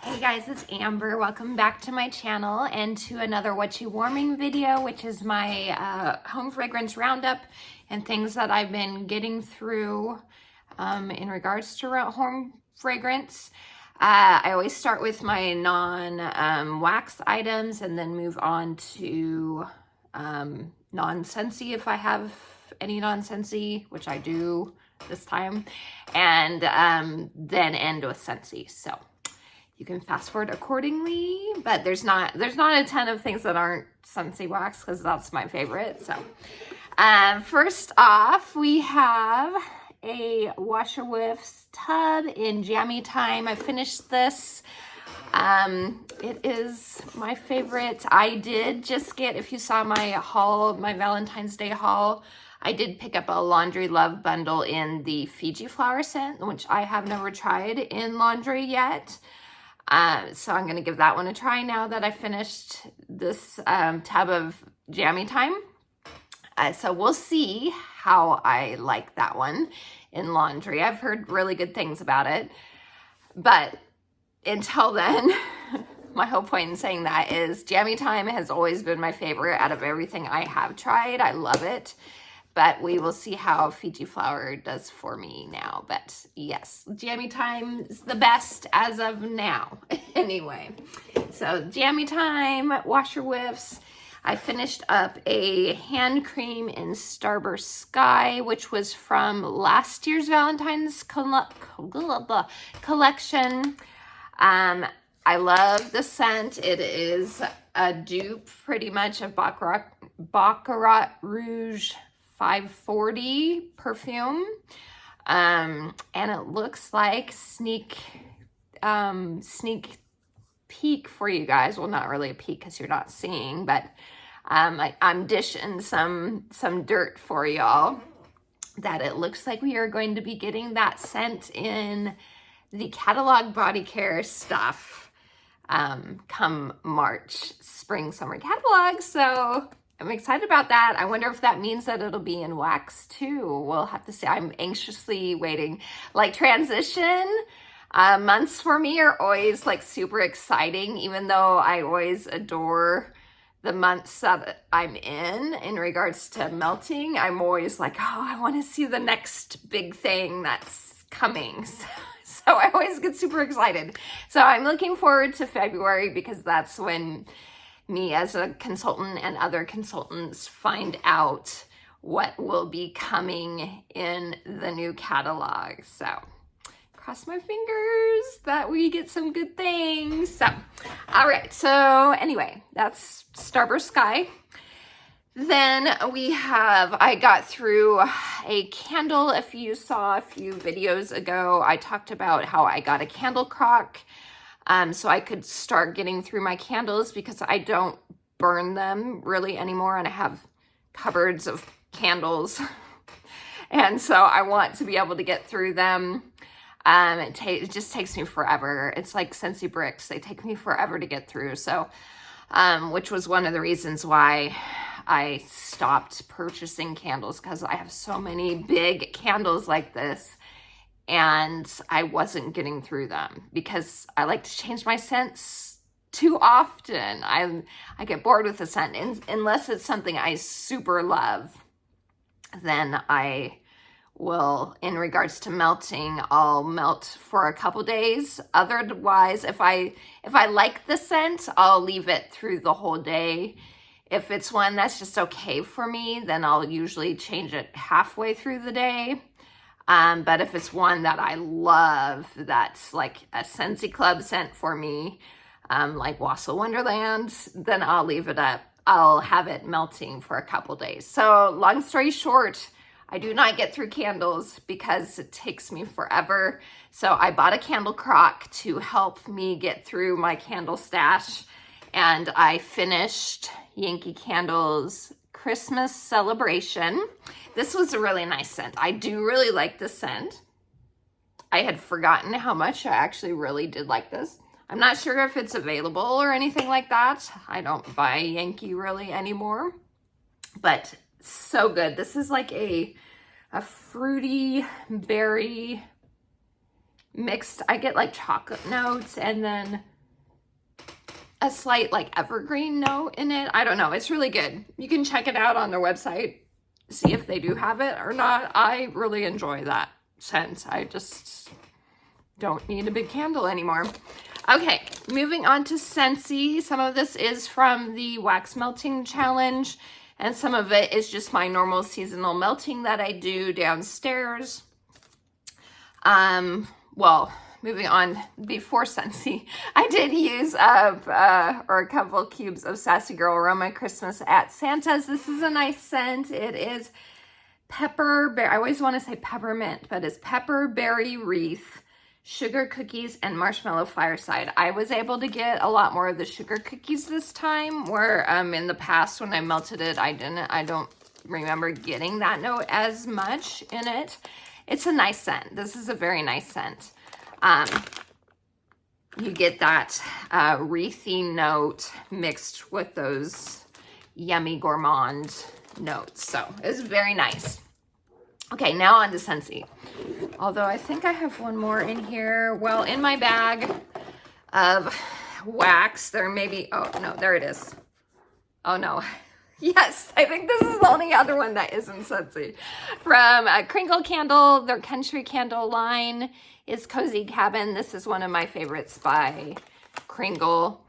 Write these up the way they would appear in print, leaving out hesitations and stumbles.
Hey guys, it's Amber. Welcome back to my channel and to another Whatcha warming video, which is my home fragrance roundup and things that I've been getting through in regards to home fragrance. I always start with my non-wax items and then move on to non-Scentsy if I have any non-Scentsy, which I do this time, and then end with Scentsy. So you can fast forward accordingly, but there's not a ton of things that aren't Scentsy wax because that's my favorite. So first off, we have a Wash a Whiffs tub in Jammy Time. I finished this. It is my favorite. I did just get, if you saw my haul, my Valentine's Day haul, I did pick up a Laundry Love bundle in the Fiji flower scent, which I have never tried in laundry yet. So I'm going to give that one a try now that I finished this tub of Jammy Time. So we'll see how I like that one in laundry. I've heard really good things about it. But until then, my whole point in saying that is Jammy Time has always been my favorite out of everything I have tried. I love it. But we will see how Fiji Flower does for me now. But yes, Jammy Time is the best as of now. Anyway, so Jammy Time, Wash Your Whiffs. I finished up a hand cream in Starburst Sky, which was from last year's Valentine's collection. I love the scent. It is a dupe pretty much of Baccarat Rouge 540 perfume, and it looks like sneak peek for you guys. Well, not really a peek because you're not seeing, but I'm dishing some dirt for y'all that it looks like we are going to be getting that scent in the catalog body care stuff come March, spring, summer catalog. So I'm excited about that. I wonder if that means that it'll be in wax too. We'll have to see. I'm anxiously waiting. Like transition months for me are always like super exciting, even though I always adore the months that I'm in regards to melting. I'm always like, oh, I want to see the next big thing that's coming. So I always get super excited. So I'm looking forward to February because that's when me as a consultant and other consultants find out what will be coming in the new catalog. So cross my fingers that we get some good things. So, all right. So anyway, that's Starburst Sky. Then I got through a candle. If you saw a few videos ago, I talked about how I got a candle crock. So I could start getting through my candles because I don't burn them really anymore. And I have cupboards of candles. And so I want to be able to get through them. It just takes me forever. It's like Scentsy bricks. They take me forever to get through. So, which was one of the reasons why I stopped purchasing candles, because I have so many big candles like this. And I wasn't getting through them because I like to change my scents too often. I get bored with the scent. Unless it's something I super love, then I will, in regards to melting, I'll melt for a couple days. Otherwise, if I like the scent, I'll leave it through the whole day. If it's one that's just okay for me, then I'll usually change it halfway through the day. But if it's one that I love, that's like a Scentsy Club scent for me, like Wassail Wonderland, then I'll leave it up. I'll have it melting for a couple days. So long story short, I do not get through candles because it takes me forever. So I bought a candle crock to help me get through my candle stash. And I finished Yankee Candle's Christmas Celebration. This was a really nice scent. I do really like this scent. I had forgotten how much I actually really did like this. I'm not sure if it's available or anything like that. I don't buy Yankee really anymore, but so good. This is like a fruity berry mixed. I get like chocolate notes and then a slight like evergreen note in it. I don't know. It's really good. You can check it out on their website, see if they do have it or not. I really enjoy that scent. I just don't need a big candle anymore. Okay, moving on to Scentsy. Some of this is from the wax melting challenge, and some of it is just my normal seasonal melting that I do downstairs. Well, moving on, before Scentsy, I did use a couple cubes of Sassy Girl Aroma Christmas at Santa's. This is a nice scent. It is I always want to say peppermint, but it's Pepperberry Wreath, sugar cookies, and marshmallow fireside. I was able to get a lot more of the sugar cookies this time, where in the past when I melted it, I don't remember getting that note as much in it. It's a nice scent. This is a very nice scent. You get that wreathy note mixed with those yummy gourmand notes. So it's very nice. Okay, now on to Scentsy. Although I think I have one more in here. Well, in my bag of wax, there may be, oh no, there it is. Oh no. Yes, I think this is the only other one that isn't Scentsy. From a Kringle candle, their country candle line is Cozy Cabin. This is one of my favorites by Kringle.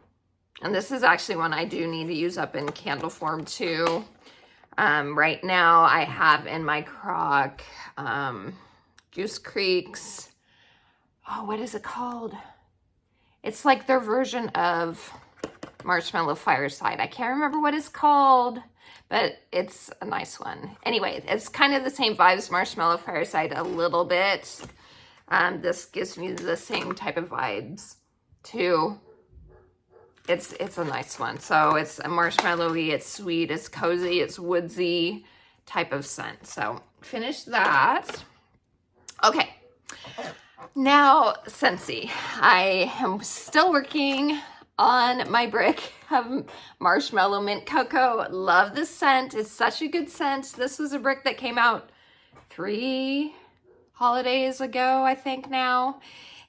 And this is actually one I do need to use up in candle form too. Right now I have in my crock, Goose Creek's, oh, what is it called? It's like their version of Marshmallow Fireside. I can't remember what it's called, but it's a nice one. Anyway, it's kind of the same vibes, Marshmallow Fireside, a little bit. This gives me the same type of vibes too. It's a nice one. So it's a marshmallowy, it's sweet, it's cozy, it's woodsy type of scent. So finish that. Okay. Now, Scentsy. I am still working on my brick of Marshmallow Mint Cocoa. Love this scent. It's such a good scent. This was a brick that came out 3 holidays ago, I think now.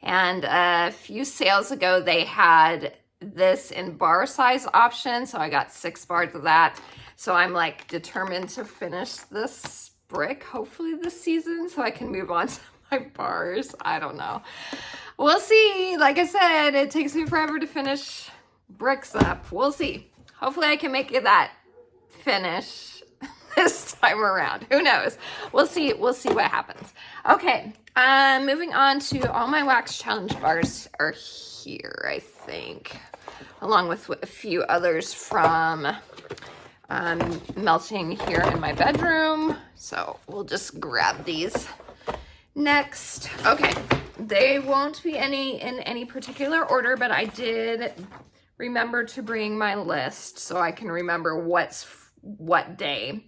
And a few sales ago, they had this in bar size option. So I got 6 bars of that. So I'm like determined to finish this brick, hopefully this season, so I can move on to my bars. I don't know. We'll see. Like I said, it takes me forever to finish bricks up. We'll see. Hopefully I can make it that finish this time around. Who knows? We'll see. We'll see what happens. Okay. Moving on to all my wax challenge bars are here, I think, along with a few others from melting here in my bedroom. So we'll just grab these next. Okay, they won't be in any particular order, but I did remember to bring my list so I can remember what's what day.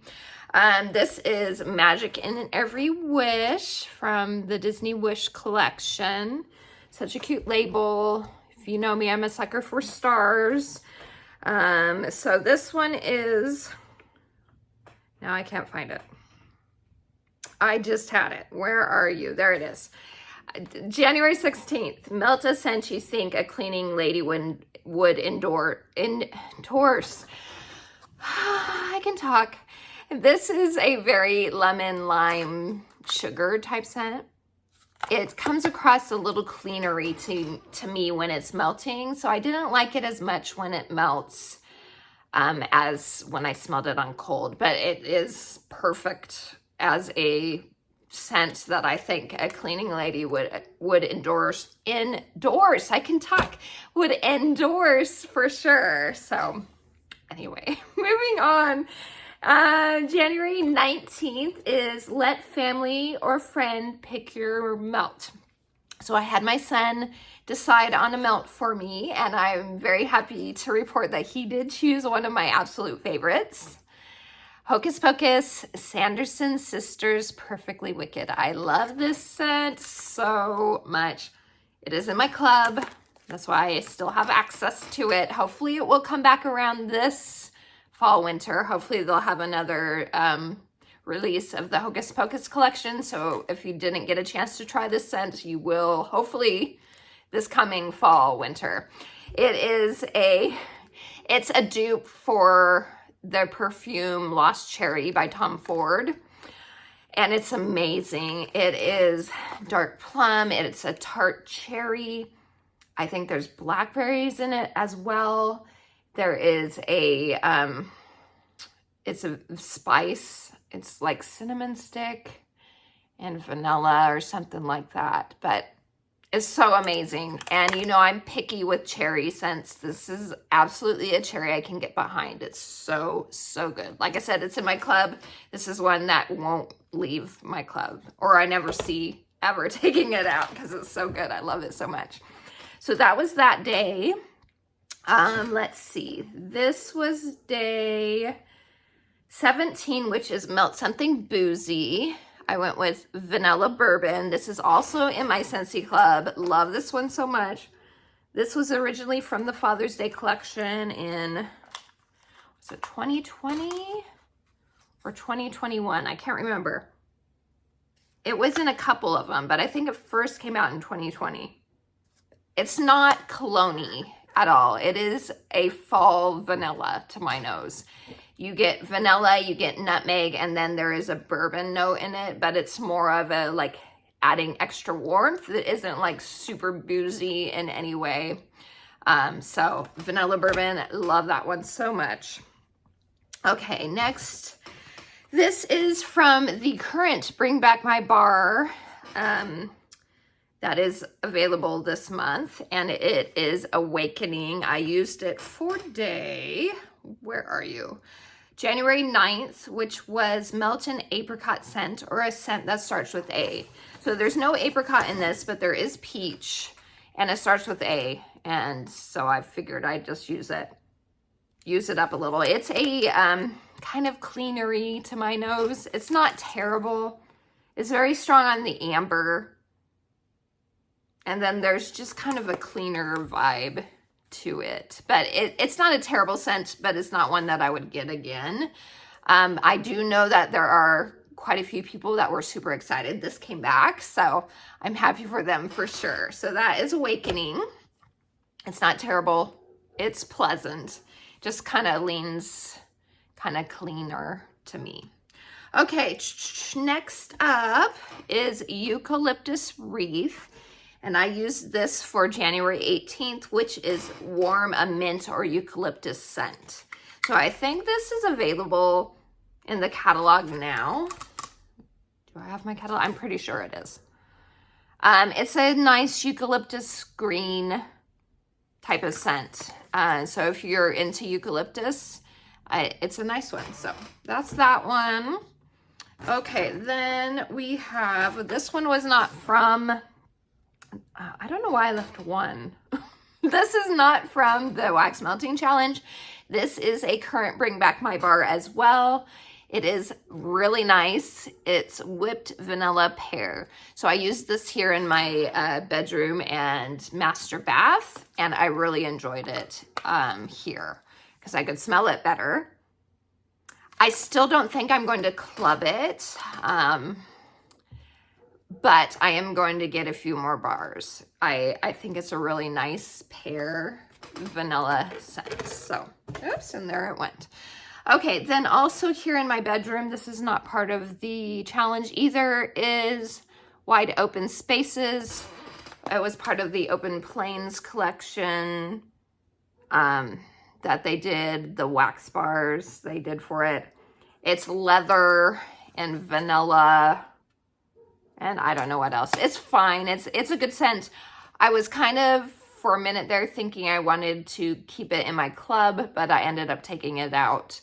This is Magic in Every Wish from the Disney Wish collection. Such a cute label. If you know me, I'm a sucker for stars. So this one is, now I can't find it. I just had it. Where are you? There it is. January 16th. Melt a scent you think a cleaning lady would endorse. I can talk. This is a very lemon, lime, sugar type scent. It comes across a little cleanery to me when it's melting. So I didn't like it as much when it melts as when I smelled it on cold. But it is perfect as a scent that I think a cleaning lady would endorse. I can talk. Would endorse for sure. So anyway, moving on. January 19th is Let Family or Friend Pick Your Melt. So I had my son decide on a melt for me, and I'm very happy to report that he did choose one of my absolute favorites. Hocus Pocus Sanderson Sisters Perfectly Wicked. I love this scent so much. It is in my club. That's why I still have access to it. Hopefully it will come back around this fall, winter. Hopefully they'll have another release of the Hocus Pocus collection. So if you didn't get a chance to try this scent, you will hopefully this coming fall, winter. It's a dupe for the perfume Lost Cherry by Tom Ford. And it's amazing. It is dark plum. It's a tart cherry. I think there's blackberries in it as well. There is it's a spice. It's like cinnamon stick and vanilla or something like that. But it's so amazing. And you know, I'm picky with cherry scents. This is absolutely a cherry I can get behind. It's so, so good. Like I said, it's in my club. This is one that won't leave my club, or I never see ever taking it out because it's so good. I love it so much. So that was that day. Let's see. This was day 17, which is Melt Something Boozy. I went with Vanilla Bourbon. This is also in my Scentsy club. Love this one so much. This was originally from the Father's Day collection in, was it 2020 or 2021? I can't remember. It was in a couple of them, but I think it first came out in 2020. It's not cologne-y at all. It is a fall vanilla to my nose. You get vanilla, you get nutmeg, and then there is a bourbon note in it, but it's more of a like adding extra warmth. It isn't like super boozy in any way. So vanilla bourbon, love that one so much. Okay, next. This is from the current Bring Back My Bar that is available this month, and it is Awakening. I used it for day, where are you? January 9th, which was Melt an Apricot Scent, or a scent that starts with A. So there's no apricot in this, but there is peach, and it starts with A. And so I figured I'd just use it up a little. It's a kind of cleanery to my nose. It's not terrible. It's very strong on the amber. And then there's just kind of a cleaner vibe to it, but it's not a terrible scent, but it's not one that I would get again. I do know that there are quite a few people that were super excited this came back, so I'm happy for them for sure. So that is Awakening. It's not terrible. It's pleasant. Just kind of leans kind of cleaner to me. Okay, next up is Eucalyptus Wreath. And I used this for January 18th, which is Warm, a mint or eucalyptus scent. So I think this is available in the catalog now. Do I have my catalog? I'm pretty sure it is. It's a nice eucalyptus green type of scent. So if you're into eucalyptus, it's a nice one. So that's that one. Okay, then we have, this one was not from, I don't know why I left one. This is not from the Wax Melting Challenge. This is a current Bring Back My Bar as well. It is really nice. It's Whipped Vanilla Pear. So I used this here in my bedroom and master bath, and I really enjoyed it here because I could smell it better. I still don't think I'm going to club it. But I am going to get a few more bars. I think it's a really nice pear vanilla scent. So, oops, and there it went. Okay, then also here in my bedroom, this is not part of the challenge either, is Wide Open Spaces. It was part of the Open Plains collection that they did, the wax bars they did for it. It's leather and vanilla, and I don't know what else. It's fine. It's a good scent. I was kind of, for a minute there, thinking I wanted to keep it in my club, but I ended up taking it out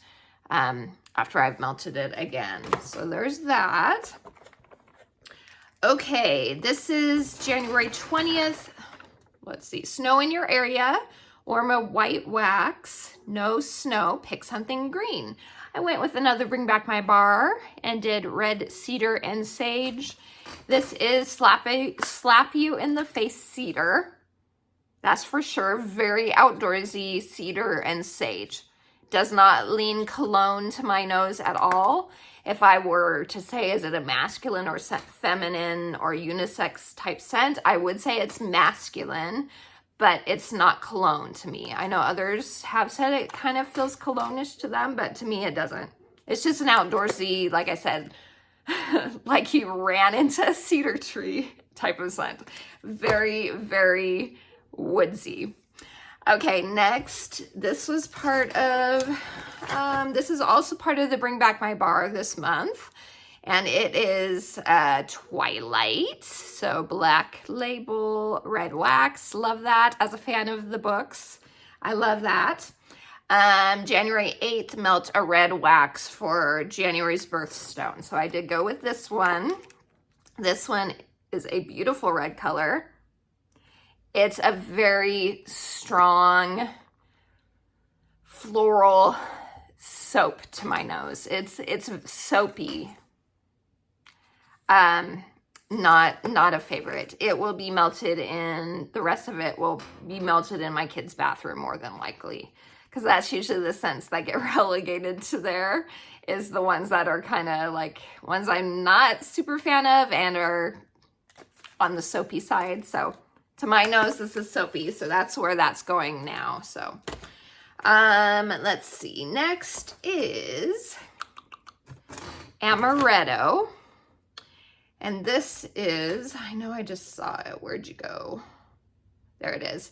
after I've melted it again. So there's that. Okay, this is January 20th. Let's see. Snow in your area. Aroma White Wax. No snow. Pick something green. I went with another Bring Back My Bar and did Red Cedar and Sage. This is slap you in the face cedar. That's for sure. Very outdoorsy cedar and sage. Does not lean cologne to my nose at all. If I were to say, is it a masculine or feminine or unisex type scent, I would say it's masculine, but it's not cologne to me. I know others have said it kind of feels cologne-ish to them, but to me it doesn't. It's just an outdoorsy, like I said, like you ran into a cedar tree type of scent. Very, very woodsy. Okay, next, this was part of, this is also part of the Bring Back My Bar this month. And it is Twilight, so black label, red wax. Love that. As a fan of the books, I love that. January 8th, melt a red wax for January's birthstone. So I did go with this one. This one is a beautiful red color. It's a very strong floral soap to my nose. It's soapy. Not a favorite. It will be melted in, the rest of it will be melted in my kid's bathroom more than likely. Because that's usually the scents that get relegated to there, is the ones that are kind of like, ones I'm not super fan of and are on the soapy side. So to my nose, this is soapy. So that's where that's going now. So, let's see. Next is Amaretto. And this is, I know I just saw it. Where'd you go? There it is.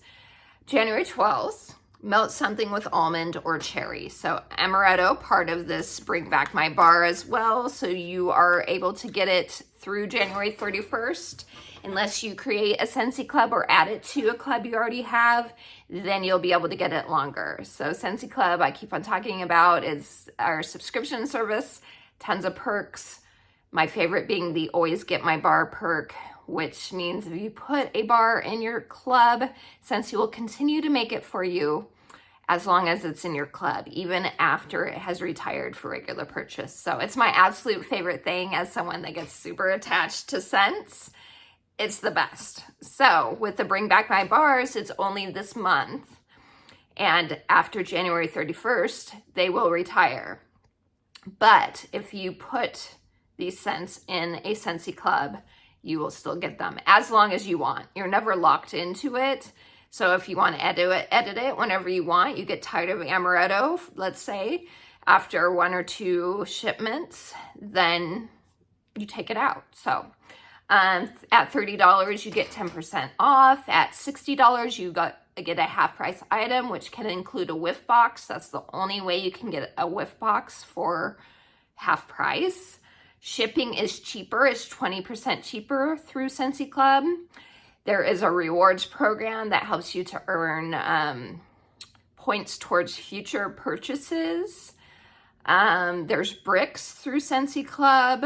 January 12th, melt something with almond or cherry. So Amaretto, part of this Bring Back My Bar as well. So you are able to get it through January 31st. Unless you create a Scentsy club or add it to a club you already have, then you'll be able to get it longer. So Scentsy Club, I keep on talking about, is our subscription service. Tons of perks. My favorite being the Always Get My Bar perk, which means if you put a bar in your club, Scentsy will continue to make it for you as long as it's in your club, even after it has retired for regular purchase. So it's my absolute favorite thing as someone that gets super attached to scents. It's the best. So with the Bring Back My Bars, it's only this month. And after January 31st, they will retire. But if you put these scents in a Scentsy club, you will still get them as long as you want. You're never locked into it. So if you want to edit it whenever you want, you get tired of Amaretto, let's say, after 1 or 2 shipments, then you take it out. So at $30, you get 10% off. At $60, you get a half price item, which can include a whiff box. That's the only way you can get a whiff box for half price. Shipping is cheaper, it's 20% cheaper through Scentsy Club. There is a rewards program that helps you to earn points towards future purchases. There's bricks through Scentsy Club.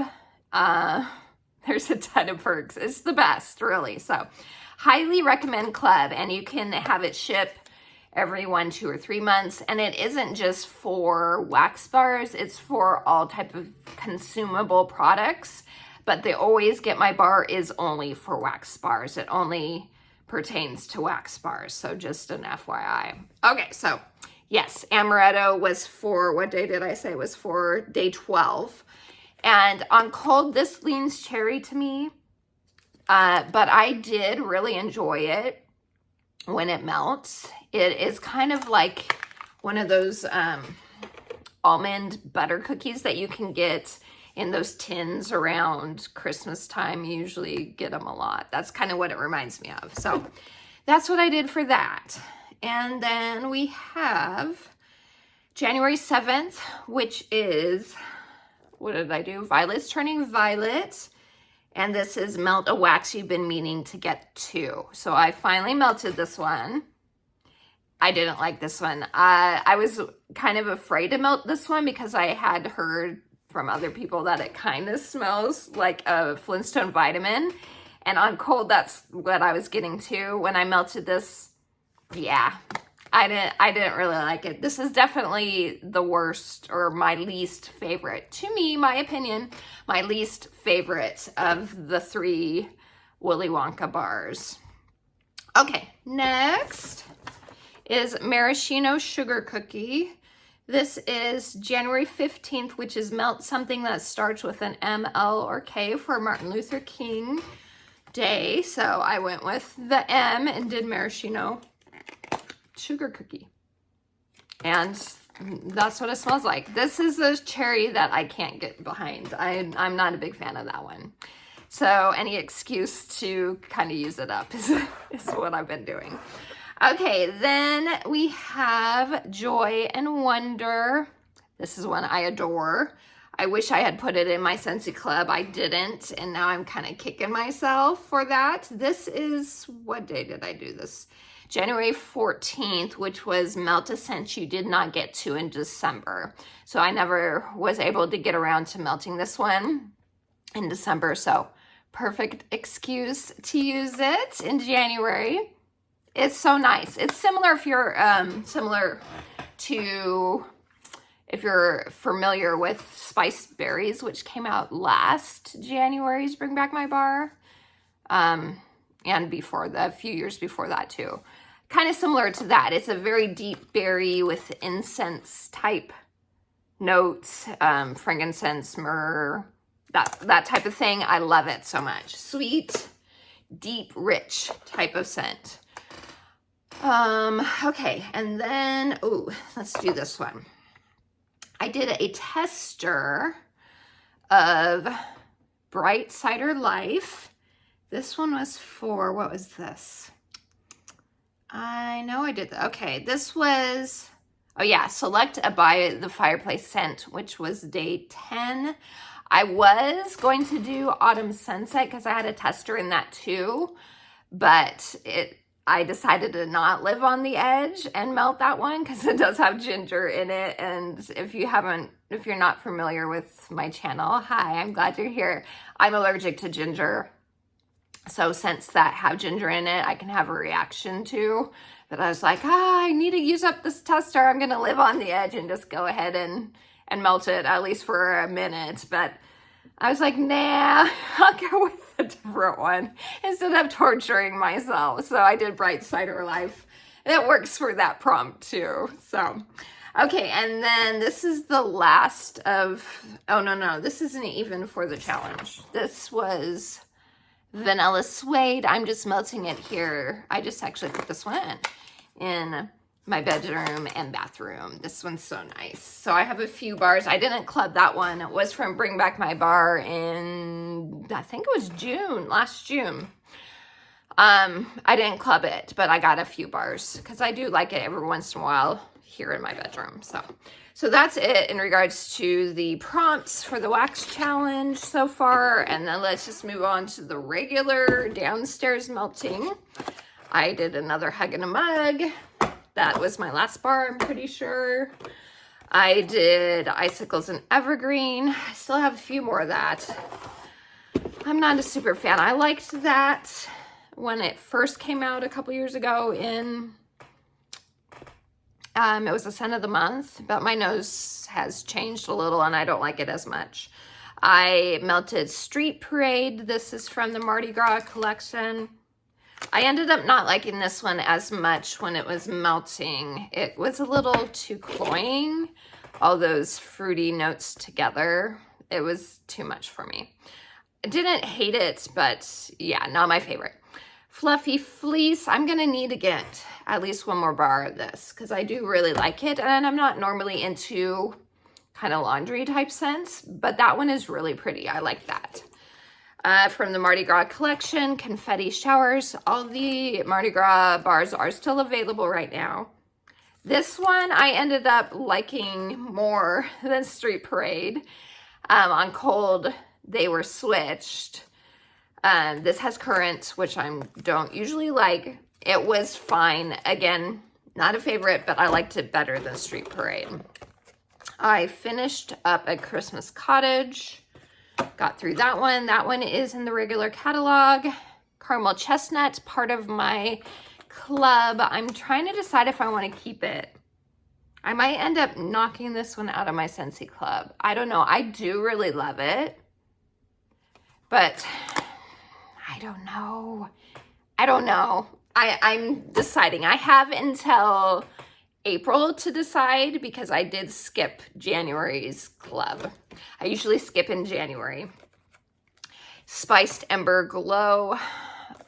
There's a ton of perks. It's the best, really. So highly recommend Club, and you can have it ship every 1, 2, or 3 months. And it isn't just for wax bars, it's for all type of consumable products. But the Always Get My Bar is only for wax bars. It only pertains to wax bars. So just an FYI. Okay, so yes, Amaretto was for, what day did I say? It was for day 12. And on cold, this leans cherry to me. But I did really enjoy it when it melts. It is kind of like one of those almond butter cookies that you can get in those tins around Christmas time. You usually get them a lot. That's kind of what it reminds me of. So that's what I did for that. And then we have January 7th, which is, what did I do? Violet's Turning Violet. And this is Melt a Wax You've Been Meaning to Get To. So I finally melted this one. I didn't like this one. I was kind of afraid to melt this one because I had heard from other people that it kind of smells like a Flintstone vitamin. And on cold, that's what I was getting to. When I melted this, yeah, I didn't really like it. This is definitely the worst, or my least favorite. To me, my opinion, my least favorite of the 3 Willy Wonka bars. Okay, next is Maraschino Sugar Cookie. This is January 15th, which is Melt Something That Starts with an M, L, or K for Martin Luther King Day. So I went with the M and did maraschino sugar cookie. And that's what it smells like. This is a cherry that I can't get behind. I'm not a big fan of that one. So any excuse to kind of use it up is what I've been doing. Okay, then we have Joy and Wonder. This is one I adore. I wish I had put it in my Scentsy Club. I didn't, and now I'm kind of kicking myself for that. This is, what day did I do this? January 14th, which was Melt a Scent you did not get to in December. So I never was able to get around to melting this one in December. So perfect excuse to use it in January. It's so nice. It's similar if you're if you're familiar with Spiced Berries, which came out last January's Bring Back My Bar. And before a few years before that too. Kind of similar to that. It's a very deep berry with incense type notes, frankincense, myrrh, that type of thing. I love it so much. Sweet, deep, rich type of scent. Okay, and then, let's do this one. I did a tester of Bright Cider Life. This one was for, what was this? I know I did that. Okay, this was, oh yeah, Select a By the Fireplace scent, which was day 10. I was going to do Autumn Sunset because I had a tester in that too, but I decided to not live on the edge and melt that one because it does have ginger in it. And if you're not familiar with my channel, hi, I'm glad you're here. I'm allergic to ginger. So scents that have ginger in it, I can have a reaction to. But I was like, I need to use up this tester. I'm going to live on the edge and just go ahead and melt it, at least for a minute. But I was like, nah, I'll go with a different one instead of torturing myself. So I did Bright Cider Life. It works for that prompt too. So, okay, and then this is the last of, oh no, this isn't even for the challenge. This was Vanilla Suede. I'm just melting it here. I just actually put this one in my bedroom and bathroom. This one's so nice. So I have a few bars. I didn't club that one. It was from Bring Back My Bar in, I think it was last June. I didn't club it, but I got a few bars because I do like it every once in a while here in my bedroom. So that's it in regards to the prompts for the wax challenge so far. And then let's just move on to the regular downstairs melting. I did another Hug in a Mug. That was my last bar, I'm pretty sure. I did Icicles and Evergreen. I still have a few more of that. I'm not a super fan. I liked that when it first came out a couple years ago in... it was a scent of the month, but my nose has changed a little and I don't like it as much. I melted Street Parade. This is from the Mardi Gras collection. I ended up not liking this one as much when it was melting. It was a little too cloying, all those fruity notes together. It was too much for me. I didn't hate it, but yeah, not my favorite. Fluffy Fleece, I'm gonna need to get at least one more bar of this because I do really like it, and I'm not normally into kind of laundry type scents, but that one is really pretty. I like that. From the Mardi Gras collection, Confetti Showers. All the Mardi Gras bars are still available right now. This one I ended up liking more than Street Parade. On cold, they were switched. This has currant, which I don't usually like. It was fine. Again, not a favorite, but I liked it better than Street Parade. I finished up a Christmas Cottage. Got through that one. That one is in the regular catalog. Caramel Chestnut, part of my club. I'm trying to decide if I want to keep it. I might end up knocking this one out of my Scentsy Club. I don't know. I do really love it. But I don't know. I'm deciding. I have until April to decide because I did skip January's club. I usually skip in January. Spiced Ember Glow.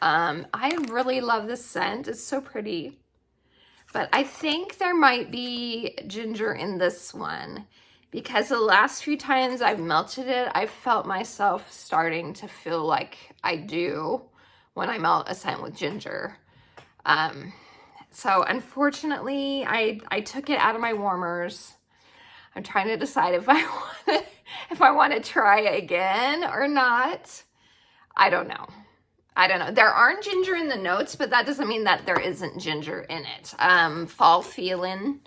I really love this scent. It's so pretty. But I think there might be ginger in this one because the last few times I've melted it, I felt myself starting to feel like I do when I melt a scent with ginger. So unfortunately, I took it out of my warmers. I'm trying to decide if I want to try again or not. I don't know. There aren't ginger in the notes, but that doesn't mean that there isn't ginger in it. Fall Feelin',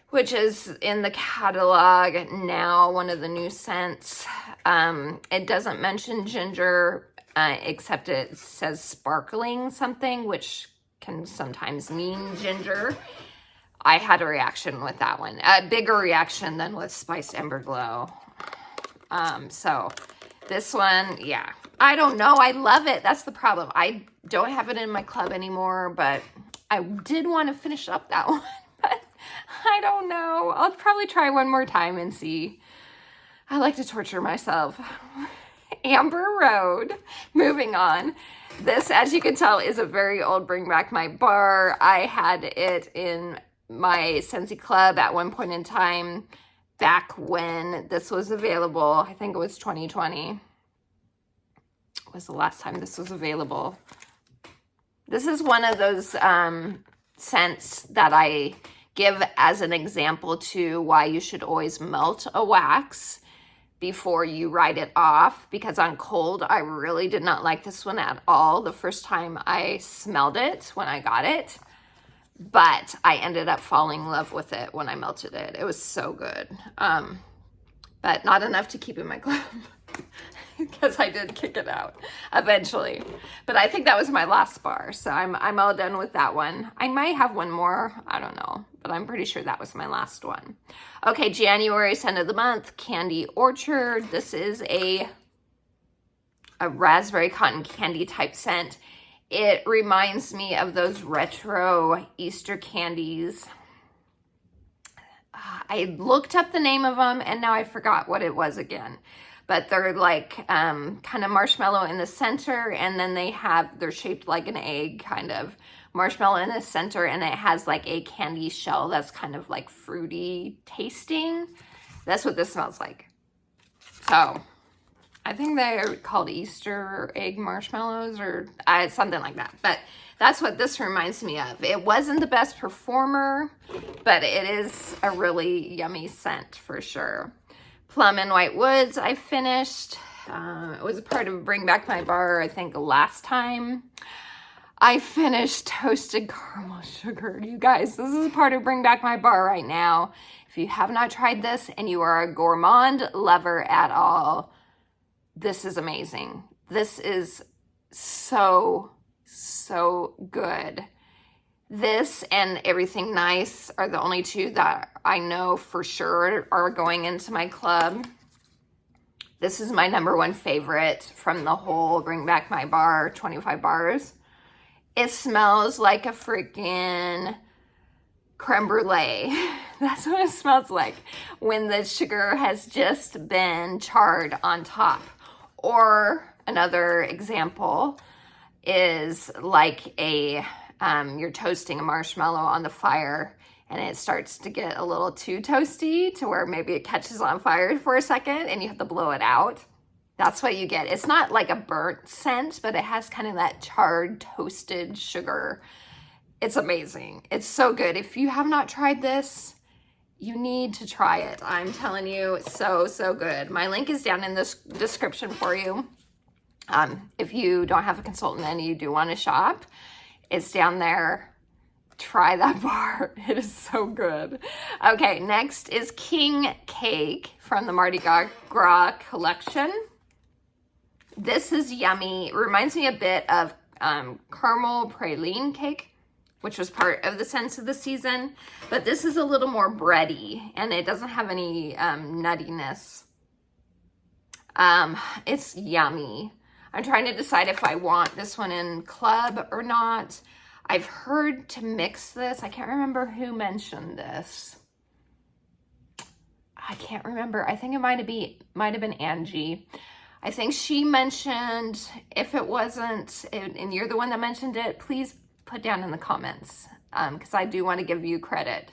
which is in the catalog now, one of the new scents. It doesn't mention ginger, except it says sparkling something, which can sometimes mean ginger. I had a reaction with that one, a bigger reaction than with Spiced Ember Glow. So this one, yeah, I don't know. I love it. That's the problem. I don't have it in my club anymore, but I did want to finish up that one, but I don't know. I'll probably try one more time and see. I like to torture myself. Amber Road. Moving on. This, as you can tell, is a very old Bring Back My Bar. I had it in my Scentsy club at one point in time, back when this was available. I think it was 2020. Was the last time this was available. This is one of those scents that I give as an example to why you should always melt a wax before you write it off, because on cold, I really did not like this one at all the first time I smelled it when I got it, but I ended up falling in love with it when I melted it. It was so good, but not enough to keep in my club. Because I did kick it out eventually. But I think that was my last bar, so I'm all done with that one. I might have one more, I don't know, but I'm pretty sure that was my last one. Okay, January scent of the month, Candy Orchard. This is a raspberry cotton candy type scent. It reminds me of those retro Easter candies. I looked up the name of them and now I forgot what it was again. But they're like kind of marshmallow in the center, and then they're shaped like an egg, kind of marshmallow in the center, and it has like a candy shell that's kind of like fruity tasting. That's what this smells like. So I think they're called Easter egg marshmallows or something like that. But that's what this reminds me of. It wasn't the best performer, but it is a really yummy scent for sure. Plum and White Woods, I finished. It was a part of Bring Back My Bar, I think, last time. I finished Toasted Caramel Sugar. You guys, this is a part of Bring Back My Bar right now. If you have not tried this and you are a gourmand lover at all, this is amazing. This is so, so good. This and Everything Nice are the only two that I know for sure are going into my club. This is my #1 favorite from the whole Bring Back My Bar 25 bars. It smells like a freaking creme brulee. That's what it smells like when the sugar has just been charred on top. Or another example is like you're toasting a marshmallow on the fire and it starts to get a little too toasty to where maybe it catches on fire for a second and you have to blow it out. That's what you get. It's not like a burnt scent, but it has kind of that charred, toasted sugar. It's amazing. It's so good. If you have not tried this, you need to try it. I'm telling you, it's so, so good. My link is down in the description for you. If you don't have a consultant and you do want to shop, it's down there. Try that bar. It is so good. Okay, next is King Cake from the Mardi Gras collection. This is yummy. It reminds me a bit of caramel praline cake, which was part of the scents of the season. But this is a little more bready, and it doesn't have any nuttiness. It's yummy. I'm trying to decide if I want this one in club or not. I've heard to mix this. I can't remember who mentioned this. I can't remember. I think it might have been Angie. I think she mentioned, if it wasn't, and you're the one that mentioned it, please put down in the comments because I do want to give you credit.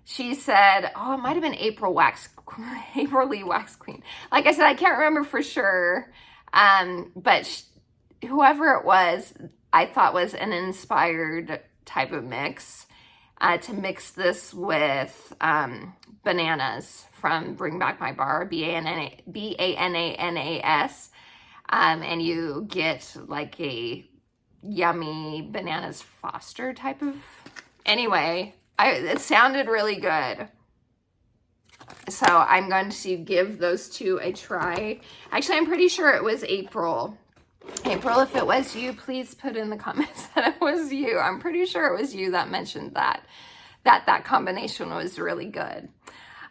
She said, oh, it might have been April Lee Wax Queen. Like I said, I can't remember for sure. But whoever it was, I thought was an inspired type of mix to mix this with bananas from Bring Back My Bar, Bananas. And you get like a yummy bananas Foster type of, anyway, it sounded really good. So I'm going to give those two a try. Actually, I'm pretty sure it was April. April, if it was you, please put in the comments that it was you. I'm pretty sure it was you that mentioned that combination was really good.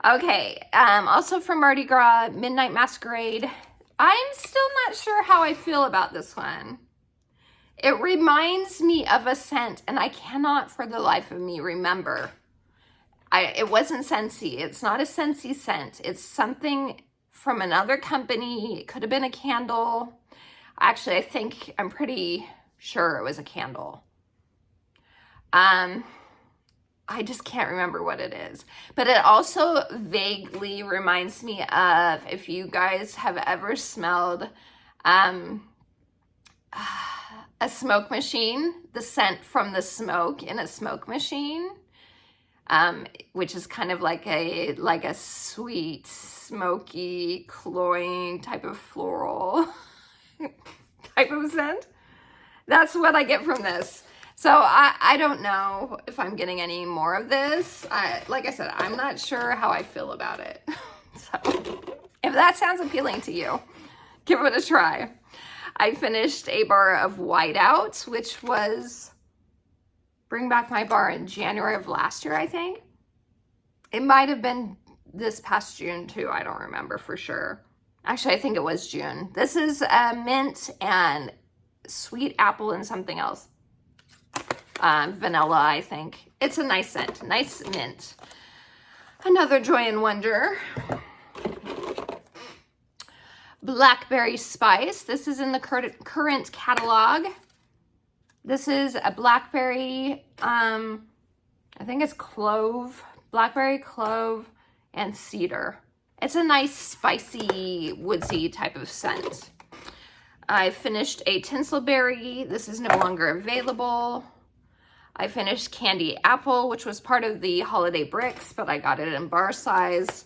Okay, also from Mardi Gras, Midnight Masquerade. I'm still not sure how I feel about this one. It reminds me of a scent, and I cannot for the life of me remember. It wasn't Scentsy. It's not a Scentsy scent. It's something from another company. It could have been a candle. Actually, I'm pretty sure it was a candle. I just can't remember what it is. But it also vaguely reminds me of, if you guys have ever smelled a smoke machine, the scent from the smoke in a smoke machine, which is kind of like a sweet, smoky, cloying type of floral type of scent. That's what I get from this. So I don't know if I'm getting any more of this. Like I said, I'm not sure how I feel about it. So if that sounds appealing to you, give it a try. I finished a bar of Whiteout, which was Bring Back My Bar in January of last year, I think. It might have been this past June too. I don't remember for sure. Actually, I think it was June. This is mint and sweet apple and something else. Vanilla, I think. It's a nice scent, nice mint. Another Joy and Wonder. Blackberry Spice. This is in the current catalog. This is a blackberry, I think it's clove, blackberry, clove, and cedar. It's a nice spicy, woodsy type of scent. I finished a Tinselberry. This is no longer available. I finished Candy Apple, which was part of the Holiday Bricks, but I got it in bar size.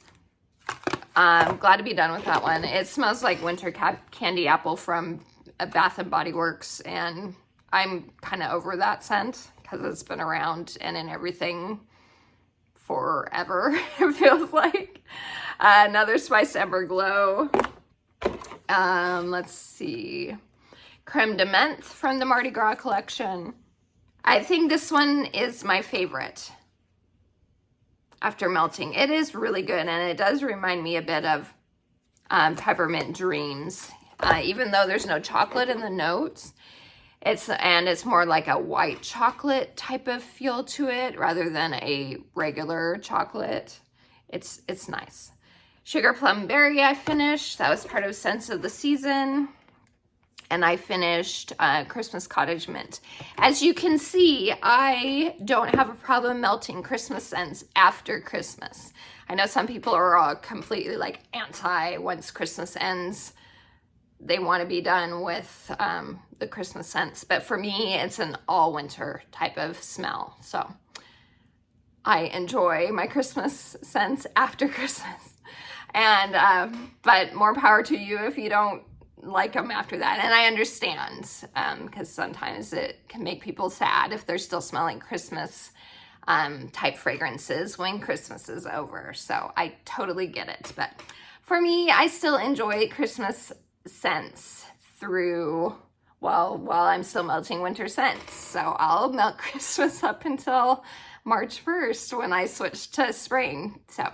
I'm glad to be done with that one. It smells like winter candy apple from Bath and Body Works, and I'm kind of over that scent because it's been around and in everything forever, it feels like. Another Spiced Ember Glow. Let's see. Creme de Menthe from the Mardi Gras collection. I think this one is my favorite. After melting, it is really good, and it does remind me a bit of Peppermint Dreams, even though there's no chocolate in the notes. It's more like a white chocolate type of feel to it rather than a regular chocolate. It's nice. Sugar Plum Berry I finished. That was part of Scents of the Season. And I finished Christmas Cottage Mint. As you can see, I don't have a problem melting Christmas scents after Christmas. I know some people are all completely like anti once Christmas ends. They want to be done with the Christmas scents. But for me, it's an all winter type of smell. So I enjoy my Christmas scents after Christmas. And but more power to you if you don't like them after that. And I understand because sometimes it can make people sad if they're still smelling Christmas type fragrances when Christmas is over. So I totally get it. But for me, I still enjoy Christmas scents through, well, while I'm still melting winter scents. So I'll melt Christmas up until March 1st when I switch to spring. So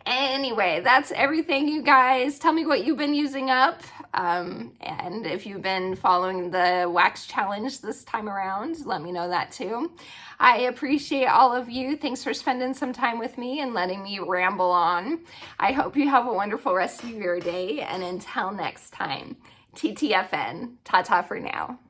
anyway, that's everything, you guys. Tell me what you've been using up. And if you've been following the wax challenge this time around, let me know that too. I appreciate all of you. Thanks for spending some time with me and letting me ramble on. I hope you have a wonderful rest of your day. And until next time, TTFN. Ta-ta for now.